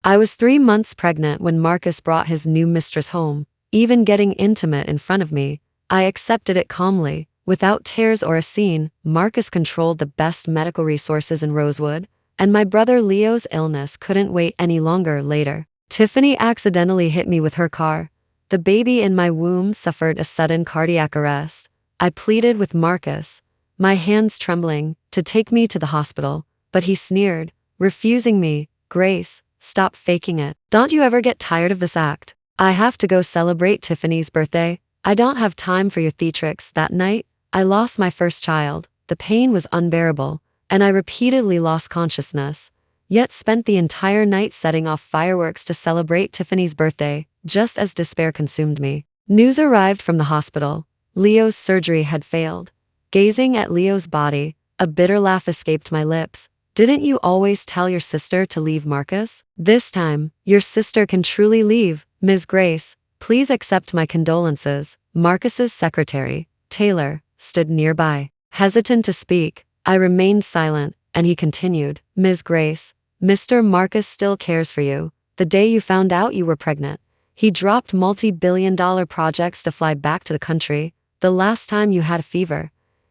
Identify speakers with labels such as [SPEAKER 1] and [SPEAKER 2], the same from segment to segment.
[SPEAKER 1] I was 3 months pregnant when Marcus brought his new mistress home. Even getting intimate in front of me, I accepted it calmly. Without tears or a scene, Marcus controlled the best medical resources in Rosewood, and my brother Leo's illness couldn't wait any longer. Later, Tiffany accidentally hit me with her car. The baby in my womb suffered a sudden cardiac arrest. I pleaded with Marcus, my hands trembling, to take me to the hospital, but he sneered, refusing me. Grace, stop faking it. Don't you ever get tired of this act? I have to go celebrate Tiffany's birthday. I don't have time for your theatrics. That night, I lost my first child. The pain was unbearable, and I repeatedly lost consciousness, yet spent the entire night setting off fireworks to celebrate Tiffany's birthday, just as despair consumed me. News arrived from the hospital. Leo's surgery had failed. Gazing at Leo's body, a bitter laugh escaped my lips. Didn't you always tell your sister to leave Marcus? This time, your sister can truly leave. Ms. Grace, please accept my condolences. Marcus's secretary, Taylor, stood nearby. Hesitant to speak, I remained silent, and he continued. Ms. Grace, Mr. Marcus still cares for you. The day you found out you were pregnant, he dropped multi-billion-dollar projects to fly back to the country. The last time you had a fever,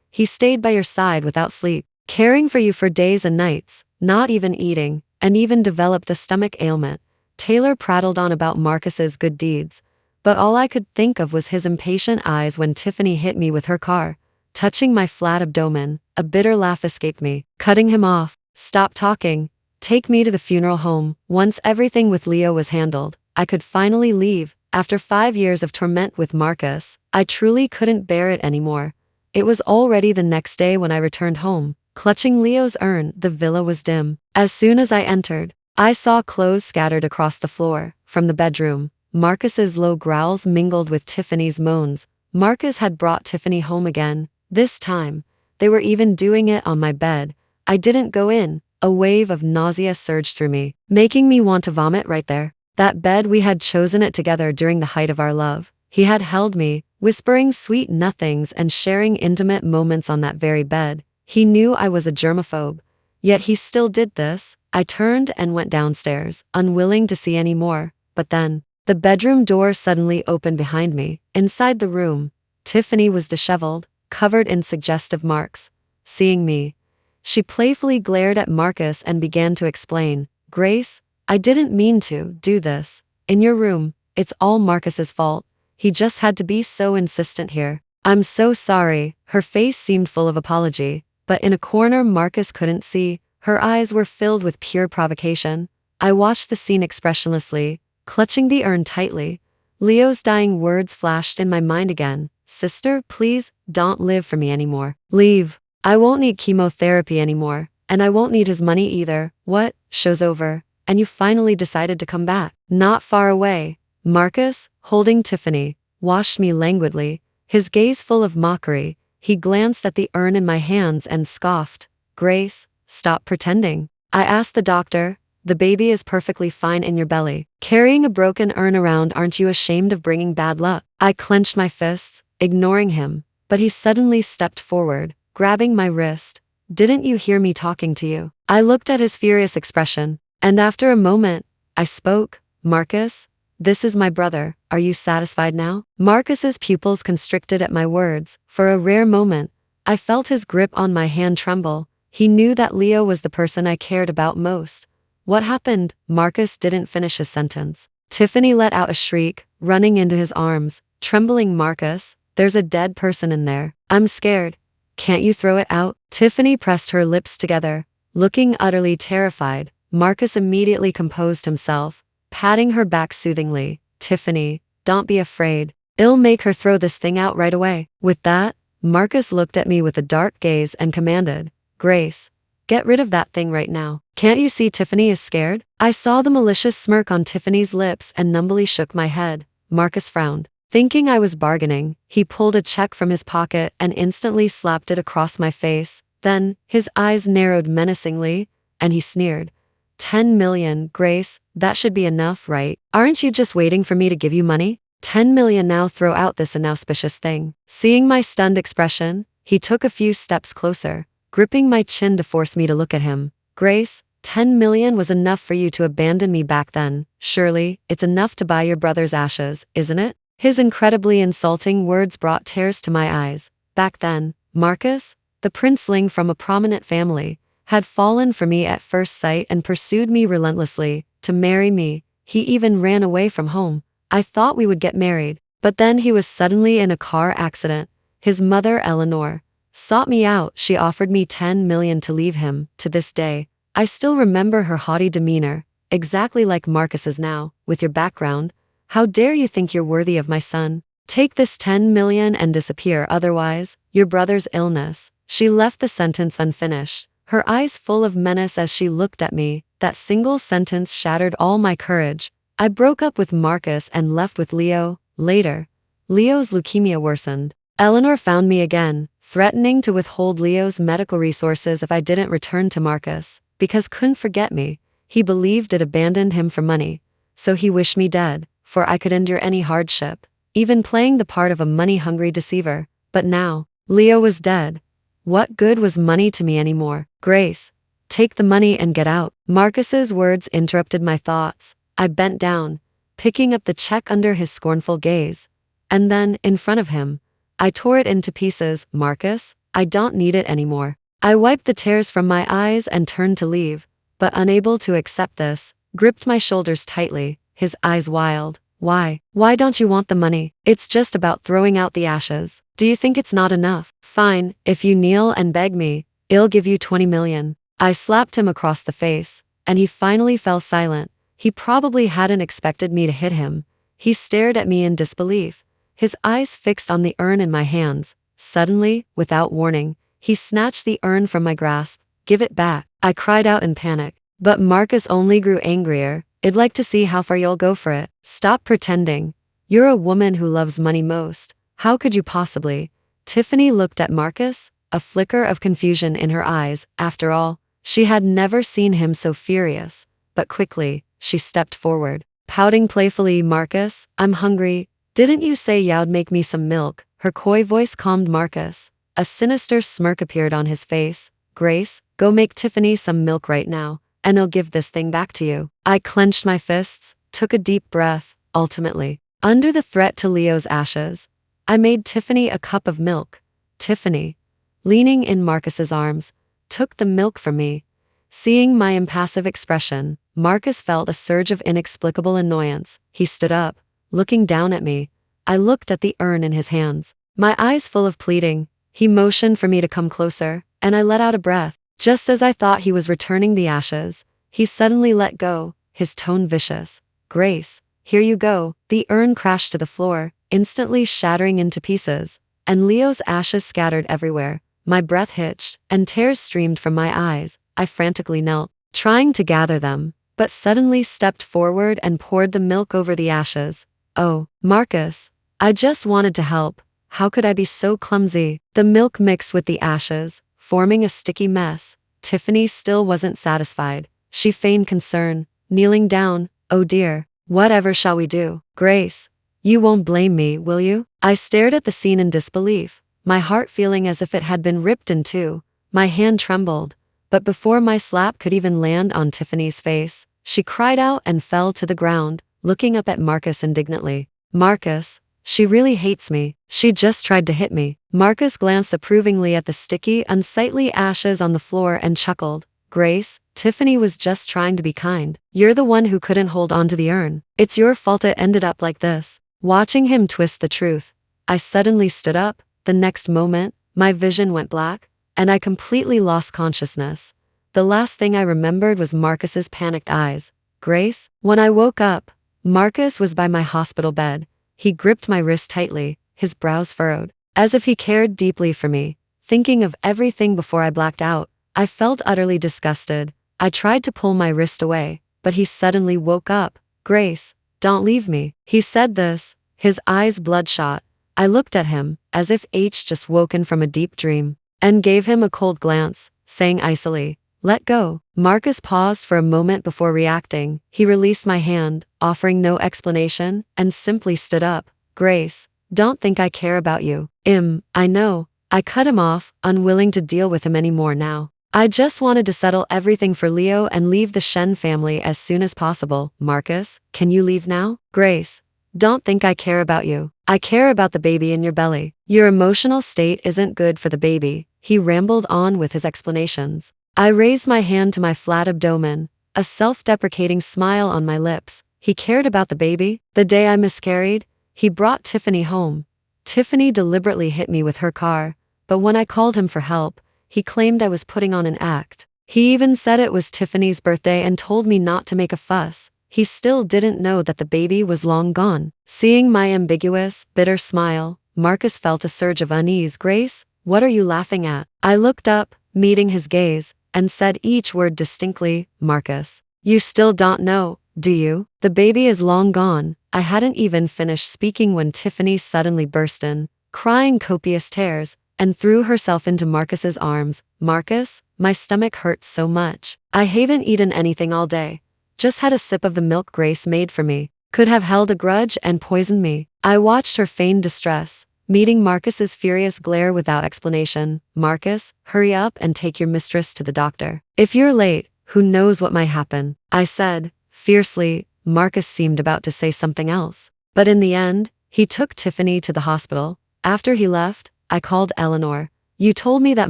[SPEAKER 1] he stayed by your side without sleep, caring for you for days and nights, not even eating, and even developed a stomach ailment. Taylor prattled on about Marcus's good deeds, but all I could think of was his impatient eyes when Tiffany hit me with her car, touching my flat abdomen. A bitter laugh escaped me, cutting him off. Stop talking. Take me to the funeral home. Once everything with Leo was handled, I could finally leave. After 5 years of torment with Marcus, I truly couldn't bear it anymore. It was already the next day when I returned home. Clutching Leo's urn, the villa was dim. As soon as I entered, I saw clothes scattered across the floor. From the bedroom, Marcus's low growls mingled with Tiffany's moans. Marcus had brought Tiffany home again. This time, they were even doing it on my bed. I didn't go in. A wave of nausea surged through me, making me want to vomit right there. That bed, we had chosen it together during the height of our love. He had held me, whispering sweet nothings and sharing intimate moments on that very bed. He knew I was a germaphobe, yet he still did this. I turned and went downstairs, unwilling to see any more. But then, the bedroom door suddenly opened behind me. Inside the room, Tiffany was disheveled, covered in suggestive marks. Seeing me, she playfully glared at Marcus and began to explain. Grace, I didn't mean to do this. In your room, it's all Marcus's fault. He just had to be so insistent here. I'm so sorry. Her face seemed full of apology, but in a corner Marcus couldn't see. Her eyes were filled with pure provocation. I watched the scene expressionlessly, clutching the urn tightly. Leo's dying words flashed in my mind again. Sister, please, don't live for me anymore. Leave. I won't need chemotherapy anymore, and I won't need his money either. What? Show's over, and you finally decided to come back. Not far away, Marcus, holding Tiffany, watched me languidly, his gaze full of mockery. He glanced at the urn in my hands and scoffed. Grace, stop pretending. I asked the doctor. The baby is perfectly fine in your belly. Carrying a broken urn around, aren't you ashamed of bringing bad luck? I clenched my fists, ignoring him, but he suddenly stepped forward, grabbing my wrist. Didn't you hear me talking to you? I looked at his furious expression, and after a moment, I spoke. Marcus, this is my brother. Are you satisfied now? Marcus's pupils constricted at my words. For a rare moment, I felt his grip on my hand tremble. He knew that Leo was the person I cared about most. What happened? Marcus didn't finish his sentence. Tiffany let out a shriek, running into his arms, trembling. Marcus, there's a dead person in there. I'm scared. Can't you throw it out? Tiffany pressed her lips together, looking utterly terrified. Marcus immediately composed himself, patting her back soothingly. Tiffany, don't be afraid. I'll make her throw this thing out right away. With that, Marcus looked at me with a dark gaze and commanded, Grace, get rid of that thing right now. Can't you see Tiffany is scared? I saw the malicious smirk on Tiffany's lips and numbly shook my head. Marcus frowned. Thinking I was bargaining, he pulled a check from his pocket and instantly slapped it across my face. Then, his eyes narrowed menacingly, and he sneered. 10 million, Grace, that should be enough, right? Aren't you just waiting for me to give you money? 10 million now, throw out this inauspicious thing. Seeing my stunned expression, he took a few steps closer, gripping my chin to force me to look at him. Grace, 10 million was enough for you to abandon me back then. Surely, it's enough to buy your brother's ashes, isn't it? His incredibly insulting words brought tears to my eyes. Back then, Marcus, the princeling from a prominent family, had fallen for me at first sight and pursued me relentlessly to marry me. He even ran away from home. I thought we would get married, but then he was suddenly in a car accident. His mother, Eleanor, sought me out. She offered me 10 million to leave him. To this day, I still remember her haughty demeanor, exactly like Marcus's now. With your background, how dare you think you're worthy of my son? Take this 10 million and disappear, otherwise, your brother's illness. She left the sentence unfinished, her eyes full of menace as she looked at me. That single sentence shattered all my courage. I broke up with Marcus and left with Leo. Later, Leo's leukemia worsened. Eleanor found me again, threatening to withhold Leo's medical resources if I didn't return to Marcus, because couldn't forget me. He believed it abandoned him for money, so he wished me dead, for I could endure any hardship, even playing the part of a money-hungry deceiver. But now, Leo was dead. What good was money to me anymore? Grace, take the money and get out. Marcus's words interrupted my thoughts. I bent down, picking up the check under his scornful gaze. And then, in front of him, I tore it into pieces. Marcus, I don't need it anymore. I wiped the tears from my eyes and turned to leave, but unable to accept this, gripped my shoulders tightly, his eyes wild. Why? Why don't you want the money? It's just about throwing out the ashes. Do you think it's not enough? Fine, if you kneel and beg me, I'll give you 20 million. I slapped him across the face, and he finally fell silent. He probably hadn't expected me to hit him. He stared at me in disbelief, his eyes fixed on the urn in my hands. Suddenly, without warning, he snatched the urn from my grasp. Give it back. I cried out in panic. But Marcus only grew angrier. I'd like to see how far you'll go for it. Stop pretending. You're a woman who loves money most. How could you possibly? Tiffany looked at Marcus, a flicker of confusion in her eyes. After all, she had never seen him so furious. But quickly, she stepped forward, pouting playfully. Marcus, I'm hungry. Didn't you say you'd make me some milk? Her coy voice calmed Marcus. A sinister smirk appeared on his face. Grace, go make Tiffany some milk right now, and I'll give this thing back to you. I clenched my fists, took a deep breath. Ultimately, under the threat to Leo's ashes, I made Tiffany a cup of milk. Tiffany, leaning in Marcus's arms, took the milk from me. Seeing my impassive expression, Marcus felt a surge of inexplicable annoyance. He stood up, looking down at me. I looked at the urn in his hands, my eyes full of pleading. He motioned for me to come closer, and I let out a breath. Just as I thought he was returning the ashes, he suddenly let go, his tone vicious. Grace, here you go. The urn crashed to the floor, instantly shattering into pieces, and Leo's ashes scattered everywhere. My breath hitched, and tears streamed from my eyes. I frantically knelt, trying to gather them, but suddenly stepped forward and poured the milk over the ashes. Oh, Marcus, I just wanted to help. How could I be so clumsy? The milk mixed with the ashes, forming a sticky mess. Tiffany still wasn't satisfied. She feigned concern, kneeling down. Oh dear, whatever shall we do? Grace, you won't blame me, will you? I stared at the scene in disbelief, my heart feeling as if it had been ripped in two. My hand trembled, but before my slap could even land on Tiffany's face, she cried out and fell to the ground, looking up at Marcus indignantly. Marcus, she really hates me. She just tried to hit me. Marcus glanced approvingly at the sticky, unsightly ashes on the floor and chuckled. Grace, Tiffany was just trying to be kind. You're the one who couldn't hold on to the urn. It's your fault it ended up like this. Watching him twist the truth, I suddenly stood up. The next moment, my vision went black, and I completely lost consciousness. The last thing I remembered was Marcus's panicked eyes. Grace, when I woke up, Marcus was by my hospital bed. He gripped my wrist tightly, his brows furrowed, as if he cared deeply for me. Thinking of everything before I blacked out, I felt utterly disgusted. I tried to pull my wrist away, but he suddenly woke up. Grace, don't leave me. He said this, his eyes bloodshot. I looked at him, as if H just woken from a deep dream, and gave him a cold glance, saying icily, let go. Marcus paused for a moment before reacting. He released my hand, offering no explanation, and simply stood up. Grace, don't think I care about you. I know. I cut him off, unwilling to deal with him anymore now. I just wanted to settle everything for Leo and leave the Shen family as soon as possible. Marcus, can you leave now? Grace, don't think I care about you. I care about the baby in your belly. Your emotional state isn't good for the baby. He rambled on with his explanations. I raised my hand to my flat abdomen, a self-deprecating smile on my lips. He cared about the baby. The day I miscarried, he brought Tiffany home. Tiffany deliberately hit me with her car, but when I called him for help, he claimed I was putting on an act. He even said it was Tiffany's birthday and told me not to make a fuss. He still didn't know that the baby was long gone. Seeing my ambiguous, bitter smile, Marcus felt a surge of unease. Grace, what are you laughing at? I looked up, meeting his gaze, and said each word distinctly. Marcus, you still don't know, do you? The baby is long gone. I hadn't even finished speaking when Tiffany suddenly burst in, crying copious tears, and threw herself into Marcus's arms. Marcus, my stomach hurts so much. I haven't eaten anything all day. Just had a sip of the milk Grace made for me. Could have held a grudge and poisoned me. I watched her feigned distress, meeting Marcus's furious glare without explanation. Marcus, hurry up and take your mistress to the doctor. If you're late, who knows what might happen? I said, fiercely. Marcus seemed about to say something else, but in the end, he took Tiffany to the hospital. After he left, I called Eleanor. You told me that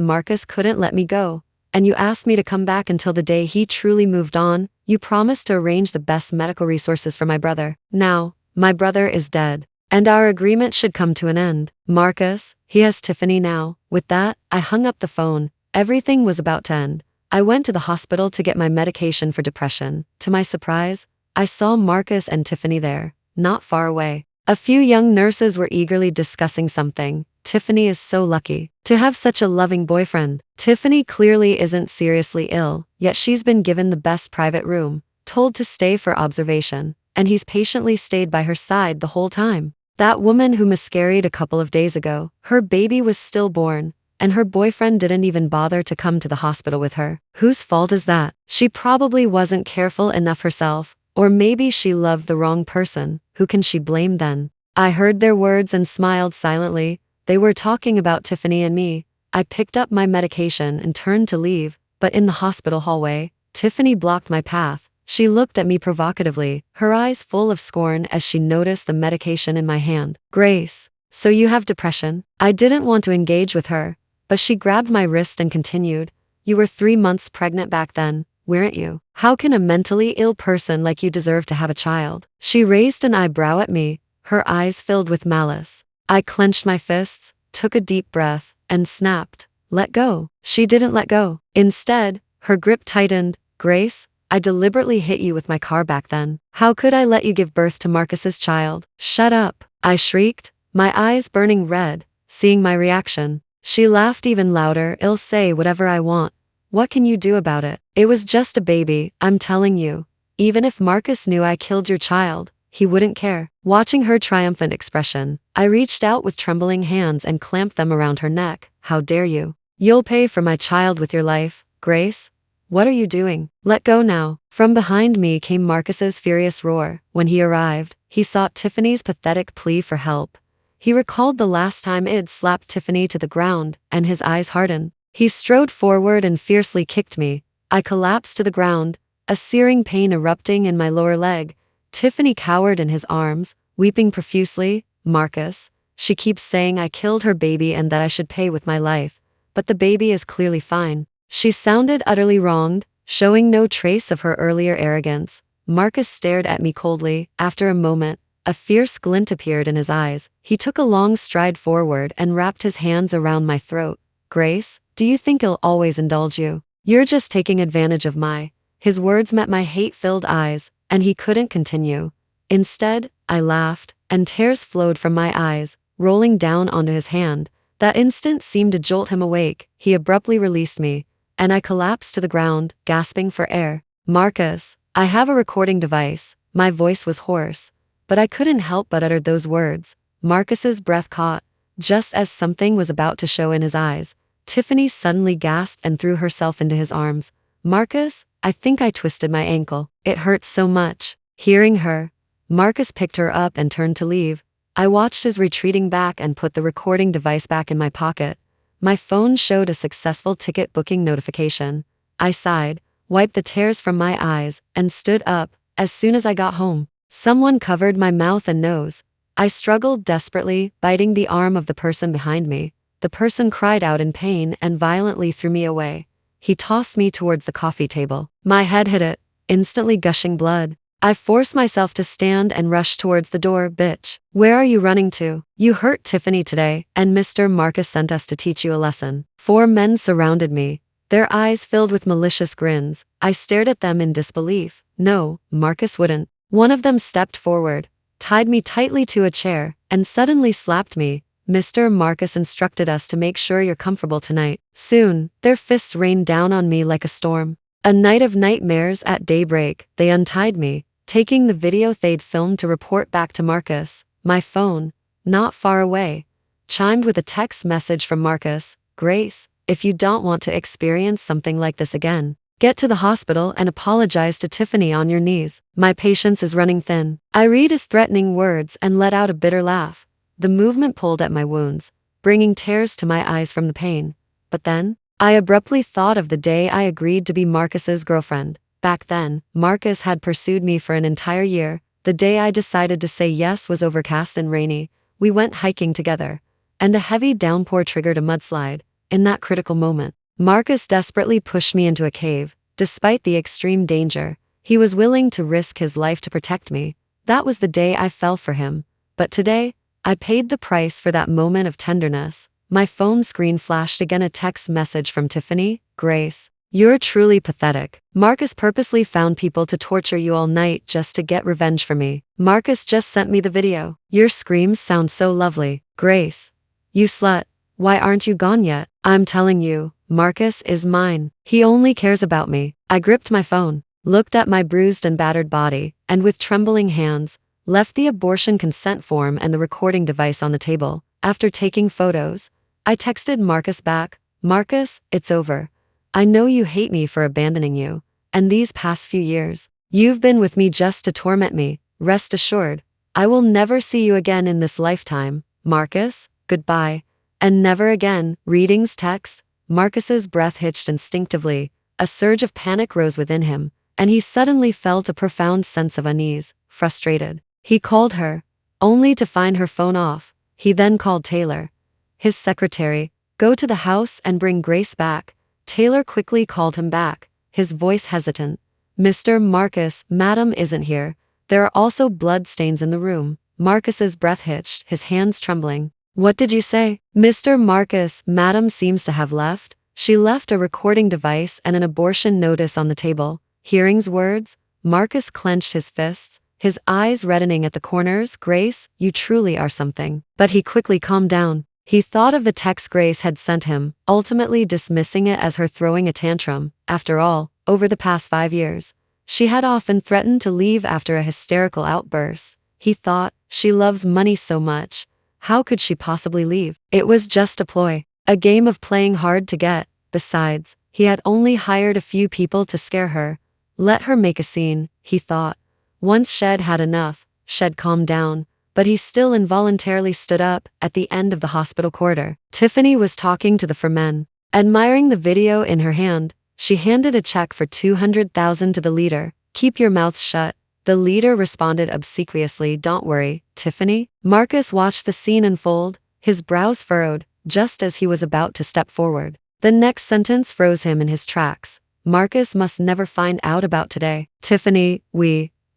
[SPEAKER 1] Marcus couldn't let me go, and you asked me to come back until the day he truly moved on. You promised to arrange the best medical resources for my brother. Now, my brother is dead, and our agreement should come to an end. Marcus, he has Tiffany now. With that, I hung up the phone. Everything was about to end. I went to the hospital to get my medication for depression. To my surprise, I saw Marcus and Tiffany there, not far away. A few young nurses were eagerly discussing something. Tiffany is so lucky to have such a loving boyfriend. Tiffany clearly isn't seriously ill, yet she's been given the best private room, told to stay for observation, and he's patiently stayed by her side the whole time. That woman who miscarried a couple of days ago, her baby was stillborn, and her boyfriend didn't even bother to come to the hospital with her. Whose fault is that? She probably wasn't careful enough herself, or maybe she loved the wrong person. Who can she blame then? I heard their words and smiled silently. They were talking about Tiffany and me. I picked up my medication and turned to leave, but in the hospital hallway, Tiffany blocked my path. She looked at me provocatively, her eyes full of scorn as she noticed the medication in my hand. Grace, so you have depression? I didn't want to engage with her, but she grabbed my wrist and continued. You were 3 months pregnant back then, weren't you? How can a mentally ill person like you deserve to have a child? She raised an eyebrow at me, her eyes filled with malice. I clenched my fists, took a deep breath, and snapped. Let go. She didn't let go. Instead, her grip tightened. Grace, I deliberately hit you with my car back then. How could I let you give birth to Marcus's child? Shut up. I shrieked, my eyes burning red, seeing my reaction. She laughed even louder. I'll say whatever I want. What can you do about it? It was just a baby, I'm telling you. Even if Marcus knew I killed your child, he wouldn't care. Watching her triumphant expression, I reached out with trembling hands and clamped them around her neck. How dare you? You'll pay for my child with your life. Grace, what are you doing? Let go now. From behind me came Marcus's furious roar. When he arrived, he sought Tiffany's pathetic plea for help. He recalled the last time Id slapped Tiffany to the ground, and his eyes hardened. He strode forward and fiercely kicked me. I collapsed to the ground, a searing pain erupting in my lower leg. Tiffany cowered in his arms, weeping profusely. Marcus, she keeps saying I killed her baby and that I should pay with my life, but the baby is clearly fine. She sounded utterly wronged, showing no trace of her earlier arrogance. Marcus stared at me coldly. After a moment, a fierce glint appeared in his eyes. He took a long stride forward and wrapped his hands around my throat. Grace, do you think I'll always indulge you? You're just taking advantage of my... His words met my hate-filled eyes, and he couldn't continue. Instead, I laughed, and tears flowed from my eyes, rolling down onto his hand. That instant seemed to jolt him awake. He abruptly released me, and I collapsed to the ground, gasping for air. Marcus, I have a recording device. My voice was hoarse, but I couldn't help but utter those words. Marcus's breath caught, just as something was about to show in his eyes. Tiffany suddenly gasped and threw herself into his arms. Marcus, I think I twisted my ankle. It hurts so much. Hearing her, Marcus picked her up and turned to leave. I watched his retreating back and put the recording device back in my pocket. My phone showed a successful ticket booking notification. I sighed, wiped the tears from my eyes, and stood up. As soon as I got home, someone covered my mouth and nose. I struggled desperately, biting the arm of the person behind me. The person cried out in pain and violently threw me away. He tossed me towards the coffee table. My head hit it, instantly gushing blood. I forced myself to stand and rush towards the door. Bitch, where are you running to? You hurt Tiffany today, and Mr. Marcus sent us to teach you a lesson. 4 men surrounded me, their eyes filled with malicious grins. I stared at them in disbelief. No, Marcus wouldn't. One of them stepped forward, tied me tightly to a chair, and suddenly slapped me. Mr. Marcus instructed us to make sure you're comfortable tonight. Soon, their fists rained down on me like a storm. A night of nightmares. At daybreak, they untied me, taking the video they'd filmed to report back to Marcus. My phone, not far away, chimed with a text message from Marcus. Grace, if you don't want to experience something like this again, get to the hospital and apologize to Tiffany on your knees. My patience is running thin. I read his threatening words and let out a bitter laugh. The movement pulled at my wounds, bringing tears to my eyes from the pain. But then, I abruptly thought of the day I agreed to be Marcus's girlfriend. Back then, Marcus had pursued me for an entire year. The day I decided to say yes was overcast and rainy. We went hiking together, and a heavy downpour triggered a mudslide. In that critical moment, Marcus desperately pushed me into a cave. Despite the extreme danger, he was willing to risk his life to protect me. That was the day I fell for him. But today, I paid the price for that moment of tenderness. My phone screen flashed again, a text message from Tiffany. Grace, you're truly pathetic. Marcus purposely found people to torture you all night just to get revenge for me. Marcus just sent me the video. Your screams sound so lovely. Grace, you slut. Why aren't you gone yet? I'm telling you, Marcus is mine. He only cares about me. I gripped my phone, looked at my bruised and battered body, and with trembling hands, left the abortion consent form and the recording device on the table. After taking photos, I texted Marcus back. Marcus, it's over. I know you hate me for abandoning you, and these past few years, you've been with me just to torment me. Rest assured, I will never see you again in this lifetime. Marcus, goodbye. And never again. Readings text. Marcus's breath hitched instinctively. A surge of panic rose within him, and he suddenly felt a profound sense of unease. Frustrated, he called her, only to find her phone off. He then called Taylor, his secretary. Go to the house and bring Grace back. Taylor quickly called him back, his voice hesitant. Mr. Marcus, Madam isn't here. There are also blood stains in the room. Marcus's breath hitched, his hands trembling. What did you say? Mr. Marcus, Madam seems to have left. She left a recording device and an abortion notice on the table. Hearing's words, Marcus clenched his fists, his eyes reddening at the corners. Grace, you truly are something. But he quickly calmed down. He thought of the text Grace had sent him, ultimately dismissing it as her throwing a tantrum. After all, over the past 5 years, she had often threatened to leave after a hysterical outburst. He thought, she loves money so much. How could she possibly leave? It was just a ploy, a game of playing hard to get. Besides, he had only hired a few people to scare her. Let her make a scene, he thought. Once Shed had enough, Shed calmed down, but he still involuntarily stood up. At the end of the hospital corridor, Tiffany was talking to the 4 men. Admiring the video in her hand, she handed a check for $200,000 to the leader. Keep your mouth shut. The leader responded obsequiously. Don't worry, Tiffany. Marcus watched the scene unfold, his brows furrowed, just as he was about to step forward. The next sentence froze him in his tracks. Marcus must never find out about today. Tiffany,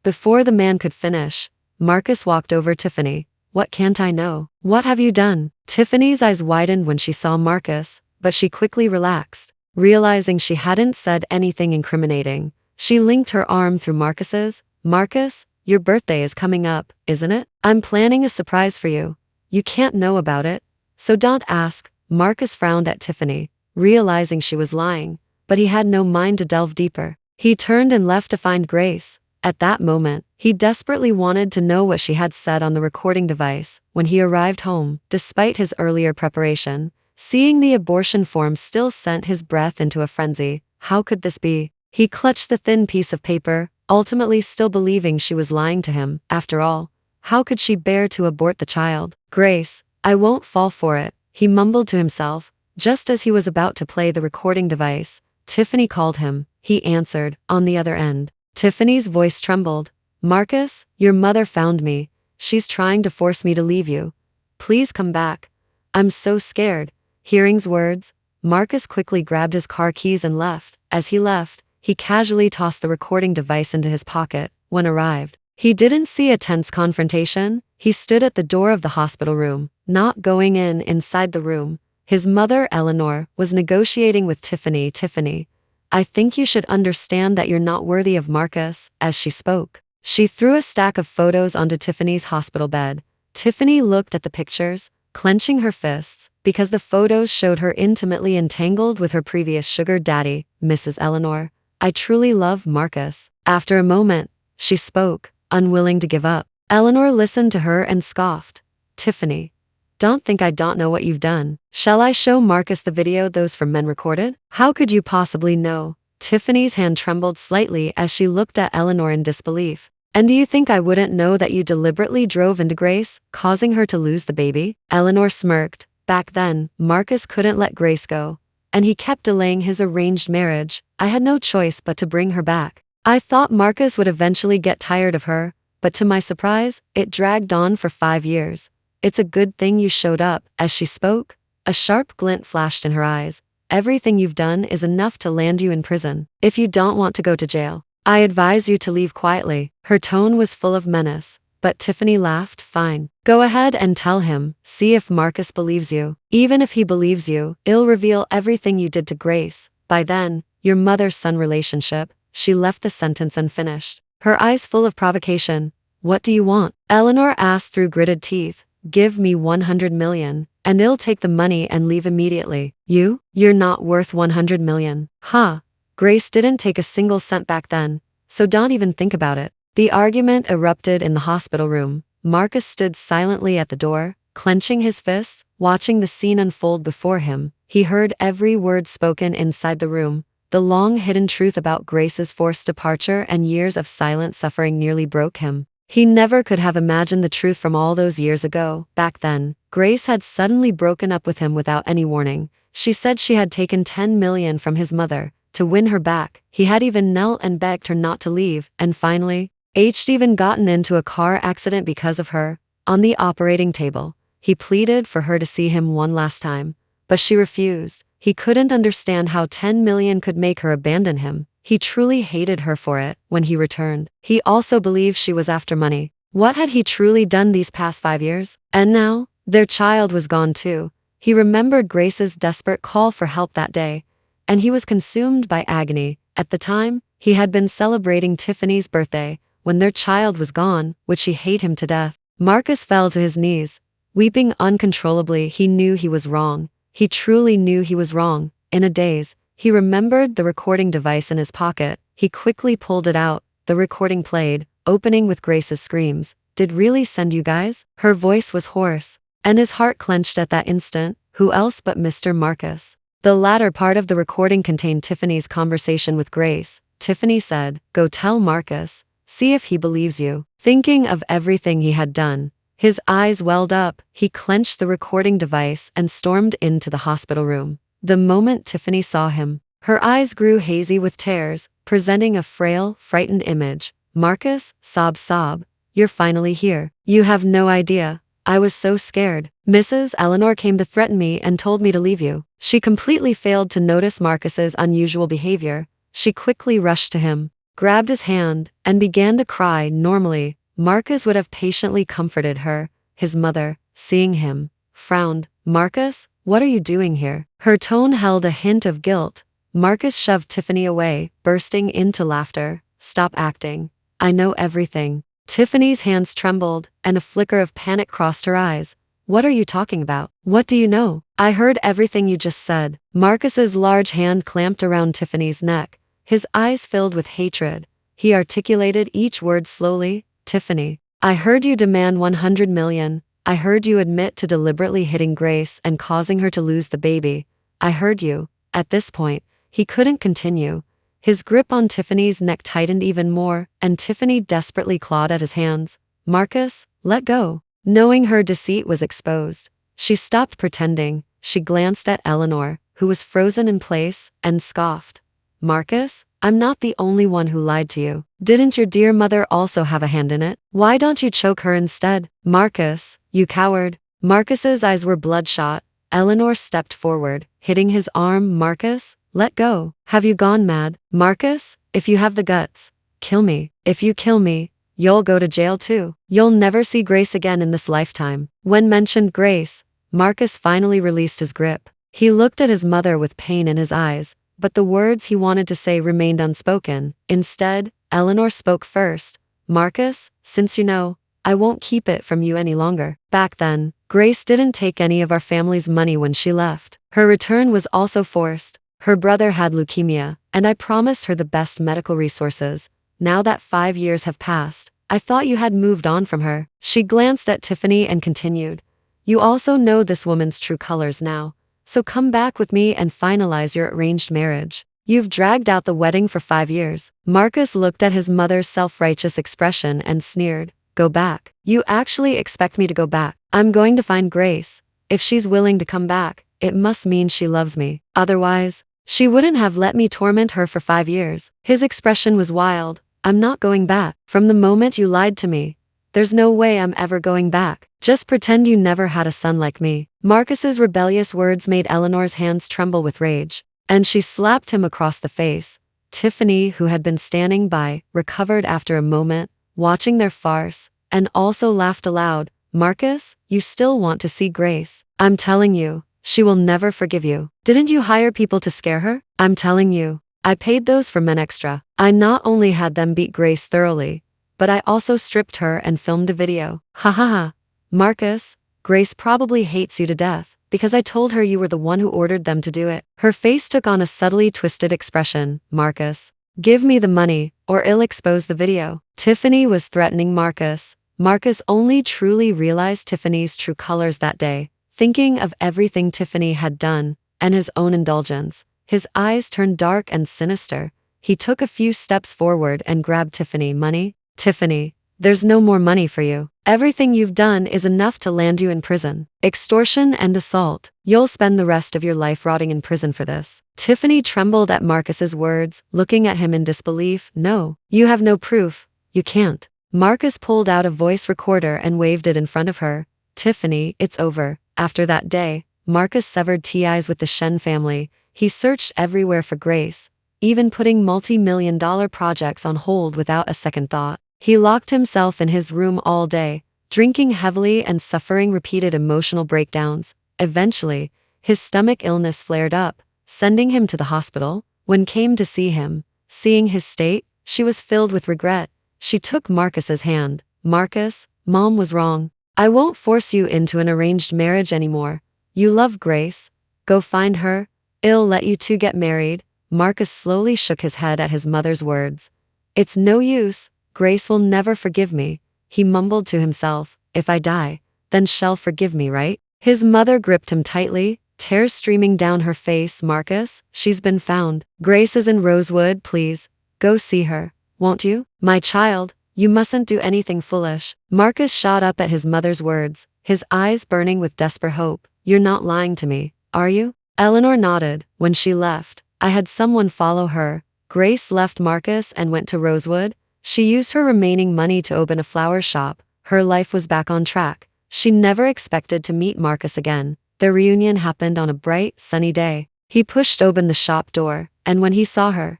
[SPEAKER 1] Before the man could finish, Marcus walked over. Tiffany, what can't I know? What have you done? Tiffany's eyes widened when she saw Marcus, but she quickly relaxed. Realizing she hadn't said anything incriminating, she linked her arm through Marcus's. Marcus, your birthday is coming up, isn't it? I'm planning a surprise for you. You can't know about it, so don't ask. Marcus frowned at Tiffany, realizing she was lying, but he had no mind to delve deeper. He turned and left to find Grace. At that moment, he desperately wanted to know what she had said on the recording device. When he arrived home, despite his earlier preparation, seeing the abortion form still sent his breath into a frenzy. How could this be? He clutched the thin piece of paper, ultimately still believing she was lying to him. After all, how could she bear to abort the child? Grace, I won't fall for it, he mumbled to himself. Just as he was about to play the recording device, Tiffany called him. He answered, on the other end. Tiffany's voice trembled. Marcus, your mother found me. She's trying to force me to leave you. Please come back. I'm so scared. Hearing's words, Marcus quickly grabbed his car keys and left. As he left, he casually tossed the recording device into his pocket. When arrived, he didn't see a tense confrontation. He stood at the door of the hospital room, not going inside the room. His mother, Eleanor, was negotiating with Tiffany. Tiffany, I think you should understand that you're not worthy of Marcus. As she spoke, she threw a stack of photos onto Tiffany's hospital bed. Tiffany looked at the pictures, clenching her fists, because the photos showed her intimately entangled with her previous sugar daddy, Mrs. Eleanor. I truly love Marcus. After a moment, she spoke, unwilling to give up. Eleanor listened to her and scoffed. Tiffany, don't think I don't know what you've done. Shall I show Marcus the video those from men recorded? How could you possibly know? Tiffany's hand trembled slightly as she looked at Eleanor in disbelief. And do you think I wouldn't know that you deliberately drove into Grace, causing her to lose the baby? Eleanor smirked. Back then, Marcus couldn't let Grace go, and he kept delaying his arranged marriage. I had no choice but to bring her back. I thought Marcus would eventually get tired of her, but to my surprise, it dragged on for 5 years. It's a good thing you showed up. As she spoke, a sharp glint flashed in her eyes. Everything you've done is enough to land you in prison. If you don't want to go to jail, I advise you to leave quietly. Her tone was full of menace, but Tiffany laughed. Fine. Go ahead and tell him. See if Marcus believes you. Even if he believes you, it'll reveal everything you did to Grace. By then, your mother-son relationship. She left the sentence unfinished, her eyes full of provocation. What do you want? Eleanor asked through gritted teeth. Give me 100 million, and I'll take the money and leave immediately. You're not worth 100 million. Huh? Grace didn't take a single cent back then, so don't even think about it. The argument erupted in the hospital room. Marcus stood silently at the door, clenching his fists, watching the scene unfold before him. He heard every word spoken inside the room. The long-hidden truth about Grace's forced departure and years of silent suffering nearly broke him. He never could have imagined the truth from all those years ago. Back then, Grace had suddenly broken up with him without any warning. She said she had taken 10 million from his mother to win her back. He had even knelt and begged her not to leave, and finally, he'd even gotten into a car accident because of her. On the operating table, he pleaded for her to see him one last time, but she refused. He couldn't understand how 10 million could make her abandon him. He truly hated her for it. When he returned, he also believed she was after money. What had he truly done these past 5 years? And now, their child was gone too. He remembered Grace's desperate call for help that day, and he was consumed by agony. At the time, he had been celebrating Tiffany's birthday, when their child was gone. Would she hate him to death? Marcus fell to his knees, weeping uncontrollably. He knew he was wrong. He truly knew he was wrong. In a daze, he remembered the recording device in his pocket. He quickly pulled it out. The recording played, opening with Grace's screams. Did really send you guys? Her voice was hoarse, and his heart clenched at that instant. Who else but Mr. Marcus? The latter part of the recording contained Tiffany's conversation with Grace. Tiffany said, "Go tell Marcus. See if he believes you." Thinking of everything he had done, his eyes welled up. He clenched the recording device and stormed into the hospital room. The moment Tiffany saw him, her eyes grew hazy with tears, presenting a frail, frightened image. "Marcus," sob, "you're finally here. You have no idea. I was so scared. Mrs. Eleanor came to threaten me and told me to leave you." She completely failed to notice Marcus's unusual behavior. She quickly rushed to him, grabbed his hand, and began to cry. Normally, Marcus would have patiently comforted her. His mother, seeing him, frowned. "Marcus, what are you doing here?" Her tone held a hint of guilt. Marcus shoved Tiffany away, bursting into laughter. "Stop acting. I know everything." Tiffany's hands trembled, and a flicker of panic crossed her eyes. "What are you talking about? What do you know?" "I heard everything you just said." Marcus's large hand clamped around Tiffany's neck, his eyes filled with hatred. He articulated each word slowly. "Tiffany, I heard you demand 100 million. I heard you admit to deliberately hitting Grace and causing her to lose the baby. I heard you." At this point, he couldn't continue. His grip on Tiffany's neck tightened even more, and Tiffany desperately clawed at his hands. "Marcus, let go." Knowing her deceit was exposed, she stopped pretending. she glanced at Eleanor, who was frozen in place, and scoffed. Marcus, I'm not the only one who lied to you. Didn't your dear mother also have a hand in it? Why don't you choke her instead? Marcus, you coward. Marcus's eyes were bloodshot. Eleanor stepped forward, hitting his arm. Marcus, let go. Have you gone mad? Marcus, if you have the guts, kill me. If you kill me, you'll go to jail too. You'll never see Grace again in this lifetime. When mentioned Grace, Marcus finally released his grip. He looked at his mother with pain in his eyes, but the words he wanted to say remained unspoken. Instead, Eleanor spoke first. Marcus, since you know, I won't keep it from you any longer. Back then, Grace didn't take any of our family's money when she left. Her return was also forced. Her brother had leukemia, and I promised her the best medical resources. Now that 5 years have passed, I thought you had moved on from her. She glanced at Tiffany and continued. You also know this woman's true colors now. So come back with me and finalize your arranged marriage. You've dragged out the wedding for 5 years. Marcus looked at his mother's self-righteous expression and sneered. Go back. You actually expect me to go back? I'm going to find Grace. If she's willing to come back, it must mean she loves me. Otherwise, she wouldn't have let me torment her for 5 years. His expression was wild. I'm not going back. From the moment you lied to me, there's no way I'm ever going back. Just pretend you never had a son like me. Marcus's rebellious words made Eleanor's hands tremble with rage, and she slapped him across the face. Tiffany, who had been standing by, recovered after a moment, watching their farce, and also laughed aloud. Marcus, you still want to see Grace. I'm telling you, she will never forgive you. Didn't you hire people to scare her? I'm telling you, I paid those for men extra. I not only had them beat Grace thoroughly, but I also stripped her and filmed a video. Ha ha ha. Marcus, Grace probably hates you to death, because I told her you were the one who ordered them to do it. Her face took on a subtly twisted expression. Marcus, give me the money, or I'll expose the video. Tiffany was threatening Marcus. Marcus only truly realized Tiffany's true colors that day. Thinking of everything Tiffany had done, and his own indulgence, his eyes turned dark and sinister. He took a few steps forward and grabbed Tiffany. Money? Tiffany, there's no more money for you. Everything you've done is enough to land you in prison. Extortion and assault. You'll spend the rest of your life rotting in prison for this. Tiffany trembled at Marcus's words, looking at him in disbelief. No, you have no proof. You can't. Marcus pulled out a voice recorder and waved it in front of her. Tiffany, it's over. After that day, Marcus severed ties with the Shen family. He searched everywhere for Grace, even putting multi-million-dollar projects on hold without a second thought. He locked himself in his room all day, drinking heavily and suffering repeated emotional breakdowns. Eventually, his stomach illness flared up, sending him to the hospital. When came to see him, seeing his state, she was filled with regret. She took Marcus's hand. Marcus, Mom was wrong. I won't force you into an arranged marriage anymore. You love Grace. Go find her. I'll let you two get married. Marcus slowly shook his head at his mother's words. It's no use. Grace will never forgive me. He mumbled to himself. If I die, then she'll forgive me, right? His mother gripped him tightly, tears streaming down her face. Marcus, she's been found. Grace is in Rosewood. Please, go see her. Won't you? My child, you mustn't do anything foolish. Marcus shot up at his mother's words, his eyes burning with desperate hope. You're not lying to me, are you? Eleanor nodded. When she left, I had someone follow her. Grace left Marcus and went to Rosewood. She used her remaining money to open a flower shop. Her life was back on track. She never expected to meet Marcus again. Their reunion happened on a bright, sunny day. He pushed open the shop door, and when he saw her,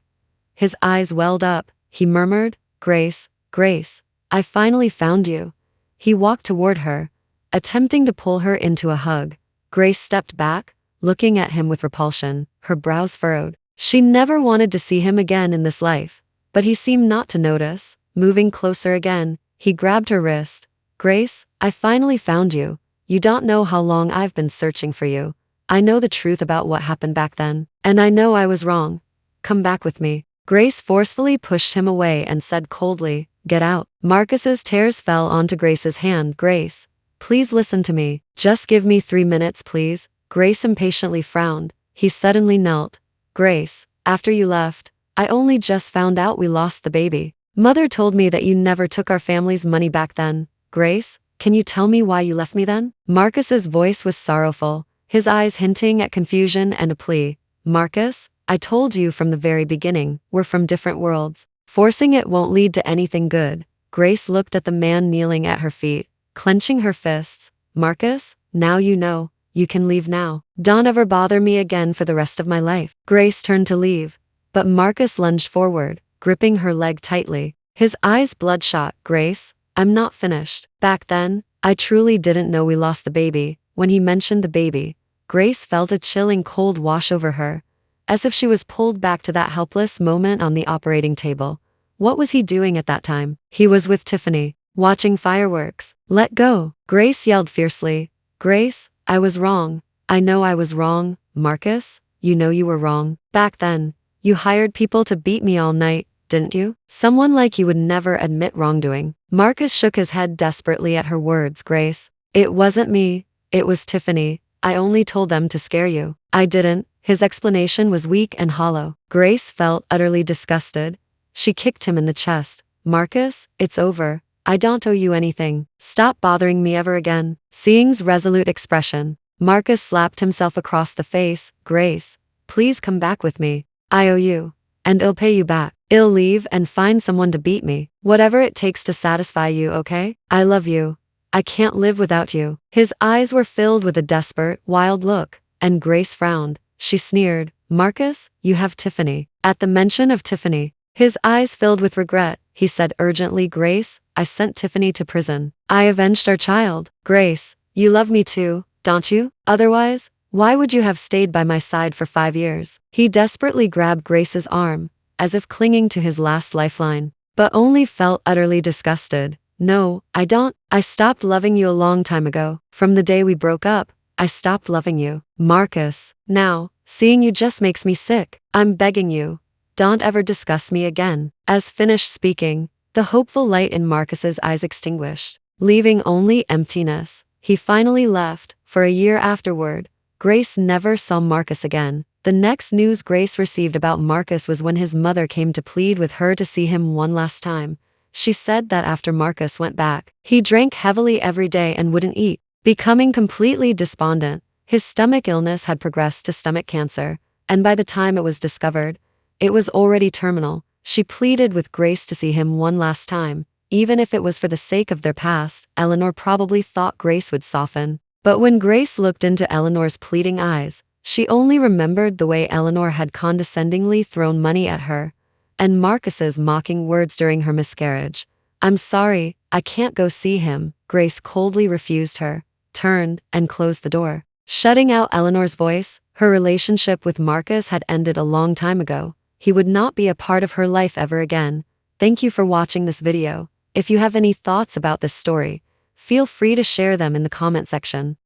[SPEAKER 1] his eyes welled up. He murmured, Grace, Grace, I finally found you. He walked toward her, attempting to pull her into a hug. Grace stepped back, looking at him with repulsion, her brows furrowed. She never wanted to see him again in this life. But he seemed not to notice. Moving closer again, he grabbed her wrist. Grace, I finally found you. You don't know how long I've been searching for you. I know the truth about what happened back then, and I know I was wrong. Come back with me. Grace forcefully pushed him away and said coldly, Get out. Marcus's tears fell onto Grace's hand. Grace, please listen to me. Just give me 3 minutes, please. Grace impatiently frowned. He suddenly knelt. Grace, after you left, I only just found out we lost the baby. Mother told me that you never took our family's money back then. Grace, can you tell me why you left me then? Marcus's voice was sorrowful, his eyes hinting at confusion and a plea. Marcus, I told you from the very beginning, we're from different worlds. Forcing it won't lead to anything good. Grace looked at the man kneeling at her feet, clenching her fists. Marcus, now you know. You can leave now. Don't ever bother me again for the rest of my life. Grace turned to leave, but Marcus lunged forward, gripping her leg tightly. His eyes bloodshot. Grace, I'm not finished. Back then, I truly didn't know we lost the baby. When he mentioned the baby, Grace felt a chilling cold wash over her, as if she was pulled back to that helpless moment on the operating table. What was he doing at that time? He was with Tiffany, watching fireworks. Let go, Grace yelled fiercely. Grace, I was wrong. I know I was wrong. Marcus, you know you were wrong. Back then, you hired people to beat me all night, didn't you? Someone like you would never admit wrongdoing. Marcus shook his head desperately at her words. Grace, it wasn't me. It was Tiffany. I only told them to scare you. I didn't. His explanation was weak and hollow. Grace felt utterly disgusted. She kicked him in the chest. Marcus, it's over. I don't owe you anything. Stop bothering me ever again. Seeing's resolute expression, Marcus slapped himself across the face. Grace, please come back with me. I owe you. And I'll pay you back. I'll leave and find someone to beat me. Whatever it takes to satisfy you, okay? I love you. I can't live without you. His eyes were filled with a desperate, wild look, and Grace frowned. She sneered. Marcus, you have Tiffany. At the mention of Tiffany, his eyes filled with regret. He said urgently. Grace, I sent Tiffany to prison. I avenged our child. Grace, you love me too, don't you? Otherwise, why would you have stayed by my side for 5 years? He desperately grabbed Grace's arm, as if clinging to his last lifeline, but only felt utterly disgusted. No, I don't. I stopped loving you a long time ago. From the day we broke up, I stopped loving you. Marcus, now, seeing you just makes me sick. I'm begging you. Don't ever discuss me again. As finished speaking, the hopeful light in Marcus's eyes extinguished, leaving only emptiness. He finally left. For a year afterward, Grace never saw Marcus again. The next news Grace received about Marcus was when his mother came to plead with her to see him one last time. She said that after Marcus went back, he drank heavily every day and wouldn't eat, becoming completely despondent. His stomach illness had progressed to stomach cancer, and by the time it was discovered, it was already terminal. She pleaded with Grace to see him one last time, even if it was for the sake of their past. Eleanor probably thought Grace would soften, but when Grace looked into Eleanor's pleading eyes, she only remembered the way Eleanor had condescendingly thrown money at her, and Marcus's mocking words during her miscarriage. I'm sorry, I can't go see him. Grace coldly refused her, turned, and closed the door, shutting out Eleanor's voice. Her relationship with Marcus had ended a long time ago. He would not be a part of her life ever again. Thank you for watching this video. If you have any thoughts about this story, feel free to share them in the comment section.